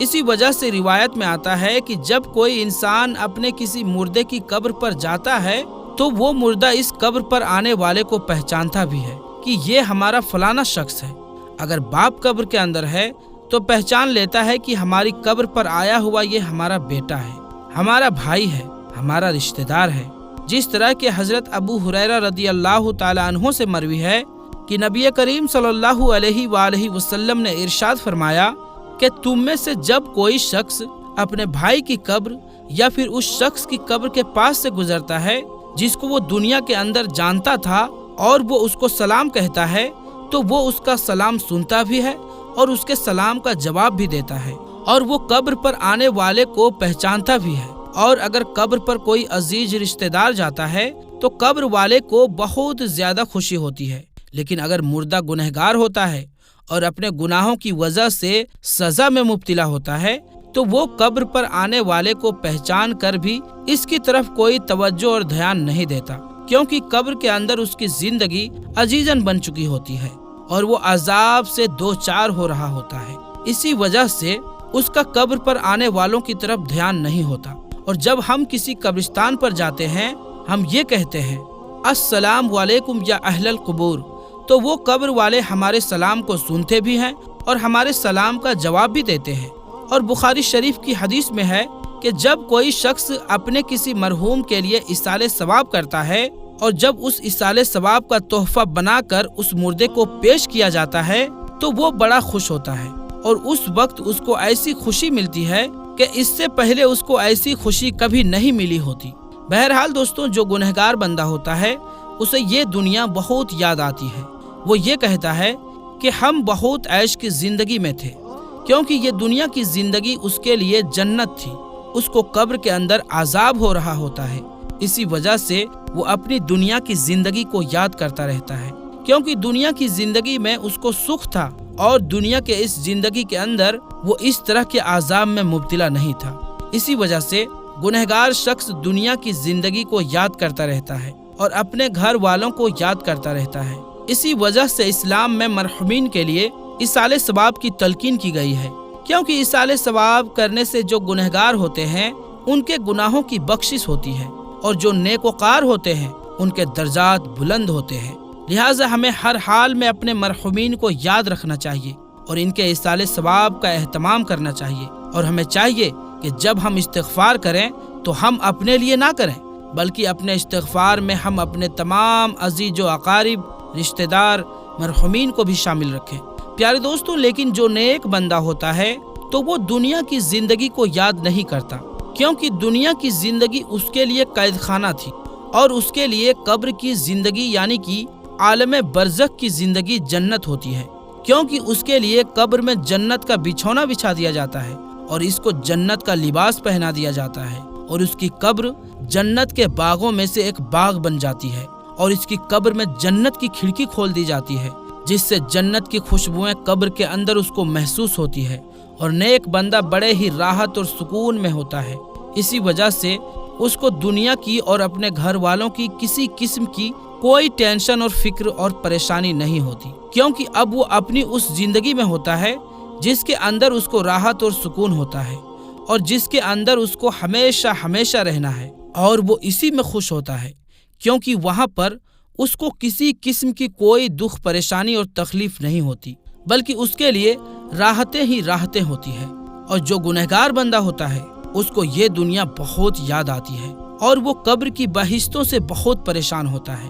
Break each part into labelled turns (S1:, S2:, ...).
S1: اسی وجہ سے روایت میں آتا ہے کہ جب کوئی انسان اپنے کسی مردے کی قبر پر جاتا ہے تو وہ مردہ اس قبر پر آنے والے کو پہچانتا بھی ہے کہ یہ ہمارا فلانا شخص ہے۔ اگر باپ قبر کے اندر ہے تو پہچان لیتا ہے کہ ہماری قبر پر آیا ہوا یہ ہمارا بیٹا ہے، ہمارا بھائی ہے، ہمارا رشتہ دار ہے۔ جس طرح کہ حضرت ابو ہریرہ رضی اللہ تعالی عنہ سے مروی ہے کہ نبی کریم صلی اللہ علیہ وآلہ وسلم نے ارشاد فرمایا کہ تم میں سے جب کوئی شخص اپنے بھائی کی قبر یا پھر اس شخص کی قبر کے پاس سے گزرتا ہے جس کو وہ دنیا کے اندر جانتا تھا اور وہ اس کو سلام کہتا ہے تو وہ اس کا سلام سنتا بھی ہے اور اس کے سلام کا جواب بھی دیتا ہے، اور وہ قبر پر آنے والے کو پہچانتا بھی ہے۔ اور اگر قبر پر کوئی عزیز رشتہ دار جاتا ہے تو قبر والے کو بہت زیادہ خوشی ہوتی ہے، لیکن اگر مردہ گنہگار ہوتا ہے اور اپنے گناہوں کی وجہ سے سزا میں مبتلا ہوتا ہے تو وہ قبر پر آنے والے کو پہچان کر بھی اس کی طرف کوئی توجہ اور دھیان نہیں دیتا، کیونکہ قبر کے اندر اس کی زندگی عزیزاً بن چکی ہوتی ہے اور وہ عذاب سے دوچار ہو رہا ہوتا ہے۔ اسی وجہ سے اس کا قبر پر آنے والوں کی طرف دھیان نہیں ہوتا، اور جب ہم کسی قبرستان پر جاتے ہیں ہم یہ کہتے ہیں السلام علیکم یا اہل القبور، تو وہ قبر والے ہمارے سلام کو سنتے بھی ہیں اور ہمارے سلام کا جواب بھی دیتے ہیں۔ اور بخاری شریف کی حدیث میں ہے کہ جب کوئی شخص اپنے کسی مرحوم کے لیے ایصال ثواب کرتا ہے اور جب اس ایصال ثواب کا تحفہ بنا کر اس مردے کو پیش کیا جاتا ہے تو وہ بڑا خوش ہوتا ہے، اور اس وقت اس کو ایسی خوشی ملتی ہے کہ اس سے پہلے اس کو ایسی خوشی کبھی نہیں ملی ہوتی۔ بہرحال دوستوں، جو گنہگار بندہ ہوتا ہے اسے یہ دنیا بہت یاد آتی ہے۔ وہ یہ کہتا ہے کہ ہم بہت عیش کی زندگی میں تھے، کیونکہ یہ دنیا کی زندگی اس کے لیے جنت تھی۔ اس کو قبر کے اندر عذاب ہو رہا ہوتا ہے، اسی وجہ سے وہ اپنی دنیا کی زندگی کو یاد کرتا رہتا ہے، کیونکہ دنیا کی زندگی میں اس کو سکھ تھا اور دنیا کے اس زندگی کے اندر وہ اس طرح کے عذاب میں مبتلا نہیں تھا۔ اسی وجہ سے گنہگار شخص دنیا کی زندگی کو یاد کرتا رہتا ہے اور اپنے گھر والوں کو یاد کرتا رہتا ہے۔ اسی وجہ سے اسلام میں مرحومین کے لیے ایصال ثواب کی تلقین کی گئی ہے، کیونکہ ایصال ثواب کرنے سے جو گنہگار ہوتے ہیں ان کے گناہوں کی بخشش ہوتی ہے، اور جو نیک وقار ہوتے ہیں ان کے درجات بلند ہوتے ہیں۔ لہٰذا ہمیں ہر حال میں اپنے مرحومین کو یاد رکھنا چاہیے اور ان کے ایصال ثواب کا اہتمام کرنا چاہیے، اور ہمیں چاہیے کہ جب ہم استغفار کریں تو ہم اپنے لیے نہ کریں بلکہ اپنے استغفار میں ہم اپنے تمام عزیز و اقارب، رشتہ دار، مرحومین کو بھی شامل رکھیں۔ پیارے دوستوں، لیکن جو نیک بندہ ہوتا ہے تو وہ دنیا کی زندگی کو یاد نہیں کرتا، کیونکہ دنیا کی زندگی اس کے لیے قید خانہ تھی، اور اس کے لیے قبر کی زندگی یعنی کہ عالم برزخ کی زندگی جنت ہوتی ہے، کیونکہ اس کے لیے قبر میں جنت کا بچھونا بچھا دیا جاتا ہے اور اس کو جنت کا لباس پہنا دیا جاتا ہے، اور اس کی قبر جنت کے باغوں میں سے ایک باغ بن جاتی ہے، اور اس کی قبر میں جنت کی کھڑکی کھول دی جاتی ہے جس سے جنت کی خوشبوئیں قبر کے اندر اس کو محسوس ہوتی ہے، اور نیک بندہ بڑے ہی راحت اور سکون میں ہوتا ہے۔ اسی وجہ سے اس کو دنیا کی اور اپنے گھر والوں کی کسی قسم کی کوئی ٹینشن اور فکر اور پریشانی نہیں ہوتی، کیونکہ اب وہ اپنی اس زندگی میں ہوتا ہے جس کے اندر اس کو راحت اور سکون ہوتا ہے، اور جس کے اندر اس کو ہمیشہ ہمیشہ رہنا ہے، اور وہ اسی میں خوش ہوتا ہے، کیونکہ وہاں پر اس کو کسی قسم کی کوئی دکھ پریشانی اور تکلیف نہیں ہوتی، بلکہ اس کے لیے راحتیں ہی راحتیں ہوتی ہیں۔ اور جو گنہگار بندہ ہوتا ہے اس کو یہ دنیا بہت یاد آتی ہے اور وہ قبر کی بہشتوں سے بہت پریشان ہوتا ہے۔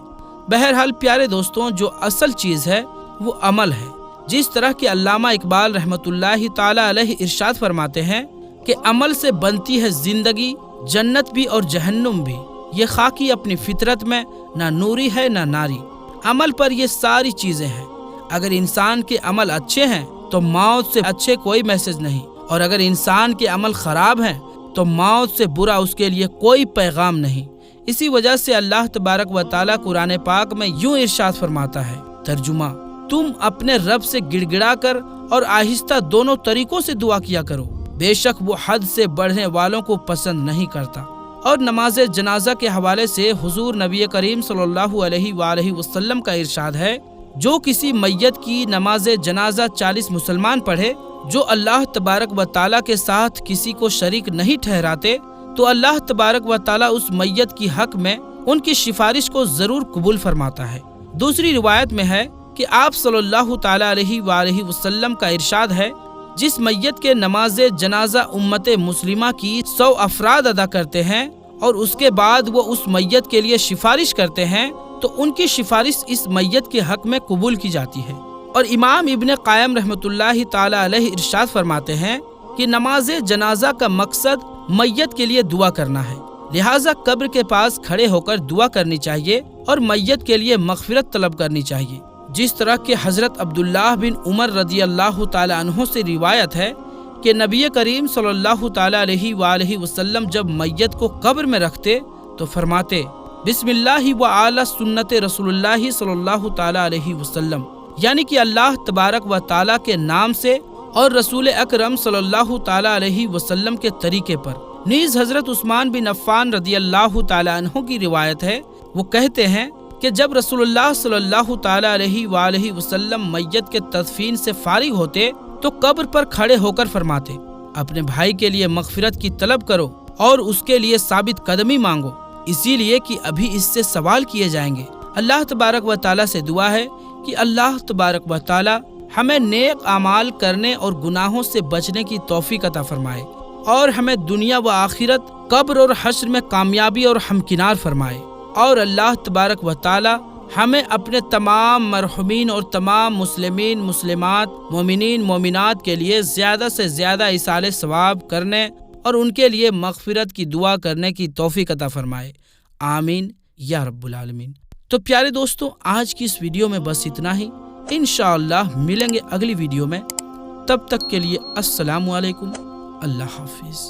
S1: بہرحال پیارے دوستوں، جو اصل چیز ہے وہ عمل ہے، جس طرح کہ علامہ اقبال رحمۃ اللہ تعالی علیہ ارشاد فرماتے ہیں کہ عمل سے بنتی ہے زندگی، جنت بھی اور جہنم بھی، یہ خاکی اپنی فطرت میں نہ نوری ہے نہ ناری۔ عمل پر یہ ساری چیزیں ہیں۔ اگر انسان کے عمل اچھے ہیں تو موت سے اچھے کوئی میسج نہیں، اور اگر انسان کے عمل خراب ہیں تو موت سے برا اس کے لیے کوئی پیغام نہیں۔ اسی وجہ سے اللہ تبارک و تعالیٰ قرآن پاک میں یوں ارشاد فرماتا ہے، ترجمہ: تم اپنے رب سے گڑ گڑا کر اور آہستہ دونوں طریقوں سے دعا کیا کرو، بے شک وہ حد سے بڑھنے والوں کو پسند نہیں کرتا۔ اور نماز جنازہ کے حوالے سے حضور نبی کریم صلی اللہ علیہ وآلہ وسلم کا ارشاد ہے، جو کسی میت کی نماز جنازہ 40 مسلمان پڑھے جو اللہ تبارک و تعالیٰ کے ساتھ کسی کو شریک نہیں ٹھہراتے، تو اللہ تبارک و تعالیٰ اس میت کی حق میں ان کی سفارش کو ضرور قبول فرماتا ہے۔ دوسری روایت میں ہے کہ آپ صلی اللہ تعالیٰ علیہ وآلہ وسلم کا ارشاد ہے، جس میت کے نماز جنازہ امت مسلمہ کی 100 افراد ادا کرتے ہیں اور اس کے بعد وہ اس میت کے لیے سفارش کرتے ہیں تو ان کی سفارش اس میت کے حق میں قبول کی جاتی ہے۔ اور امام ابن قیم رحمۃ اللہ تعالیٰ علیہ ارشاد فرماتے ہیں کہ نماز جنازہ کا مقصد میت کے لیے دعا کرنا ہے، لہٰذا قبر کے پاس کھڑے ہو کر دعا کرنی چاہیے اور میت کے لیے مغفرت طلب کرنی چاہیے۔ جس طرح کہ حضرت عبداللہ بن عمر رضی اللہ تعالیٰ عنہ سے روایت ہے کہ نبی کریم صلی اللہ تعالیٰ علیہ وآلہ وسلم جب میت کو قبر میں رکھتے تو فرماتے بسم اللہ وعلی سنت رسول اللہ صلی اللہ تعالیٰ علیہ وسلم، یعنی کہ اللہ تبارک و تعالیٰ کے نام سے اور رسول اکرم صلی اللہ تعالیٰ علیہ وسلم کے طریقے پر۔ نیز حضرت عثمان بن عفان رضی اللہ تعالیٰ عنہ کی روایت ہے، وہ کہتے ہیں کہ جب رسول اللہ صلی اللہ تعالیٰ علیہ وآلہ وسلم میت کے تدفین سے فارغ ہوتے تو قبر پر کھڑے ہو کر فرماتے اپنے بھائی کے لیے مغفرت کی طلب کرو اور اس کے لیے ثابت قدمی مانگو، اسی لیے کہ ابھی اس سے سوال کیے جائیں گے۔ اللہ تبارک و تعالیٰ سے دعا ہے کہ اللہ تبارک و تعالیٰ ہمیں نیک اعمال کرنے اور گناہوں سے بچنے کی توفیق عطا فرمائے اور ہمیں دنیا و آخرت، قبر اور حشر میں کامیابی اور ہمکنار فرمائے، اور اللہ تبارک و تعالی ہمیں اپنے تمام مرحومین اور تمام مسلمین مسلمات مومنین مومنات کے لیے زیادہ سے زیادہ ایصال ثواب کرنے اور ان کے لیے مغفرت کی دعا کرنے کی توفیق عطا فرمائے، آمین یا رب العالمین۔ تو پیارے دوستوں، آج کی اس ویڈیو میں بس اتنا ہی، انشاءاللہ ملیں گے اگلی ویڈیو میں، تب تک کے لیے السلام علیکم، اللہ حافظ۔